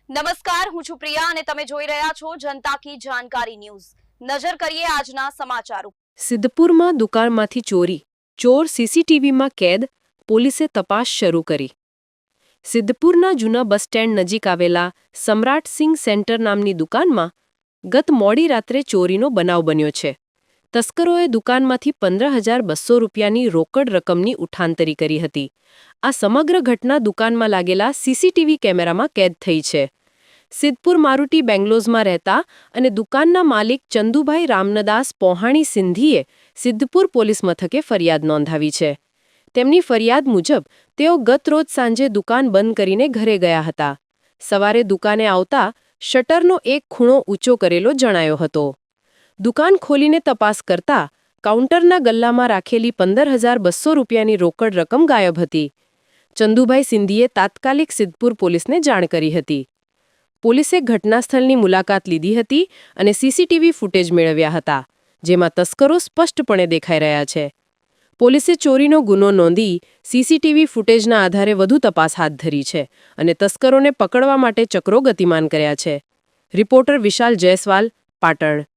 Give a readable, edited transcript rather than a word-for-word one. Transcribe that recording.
નમસ્કાર, હું છું પ્રિયા અને તમે જોઈ રહ્યા છો જનતા કી જાણકારી ન્યૂઝ। નજર કરીએ આજના સમાચારો। સિદ્ધપુરમાં દુકાનમાંથી ચોરી, ચોર સીસીટીવીમાં કેદ, પોલીસે તપાસ શરૂ કરી। સિદ્ધપુરના જૂના બસ સ્ટેન્ડ નજીક આવેલા સમ્રાટસિંહ સેન્ટર નામની દુકાનમાં ગત મોડી રાત્રે ચોરીનો બનાવ બન્યો છે। તસ્કરોએ દુકાનમાંથી 15,200 રૂપિયાની રોકડ રકમની ઉઠાંતરી કરી હતી। આ સમગ્ર ઘટના દુકાનમાં લાગેલા સીસીટીવી કેમેરામાં કેદ થઈ છે। સિદ્ધપુર મારુતિ બેંગ્લોઝમાં રહેતા અને દુકાનના માલિક ચંદુભાઈ રામનદાસ પોહાણી સિંધીએ સિદ્ધપુર પોલીસ મથકે ફરિયાદ નોંધાવી છે। તેમની ફરિયાદ મુજબ તેઓ ગત રોજ સાંજે દુકાન બંધ કરીને ઘરે ગયા હતા। સવારે દુકાને આવતા શટરનો એક ખૂણો ઊંચો કરેલો જણાયો હતો। દુકાન ખોલીને તપાસ કરતા કાઉન્ટરના ગલ્લામાં રાખેલી 15,200 રૂપિયાની રોકડ રકમ ગાયબ હતી। ચંદુભાઈ સિંધીએ તાત્કાલિક સિદ્ધપુર પોલીસને જાણ કરી હતી। પોલીસે ઘટનાસ્થળની મુલાકાત લીધી હતી અને સીસીટીવી ફૂટેજ મેળવ્યા હતા, જેમાં તસ્કરો સ્પષ્ટપણે દેખાઈ રહ્યા છે। પોલીસે ચોરીનો ગુનો નોંધી સીસીટીવી ફૂટેજના આધારે વધુ તપાસ હાથ ધરી છે અને તસ્કરોને પકડવા માટે ચક્રો ગતિમાન કર્યા છે। રિપોર્ટર વિશાલ જયસ્વાલ, પાટણ।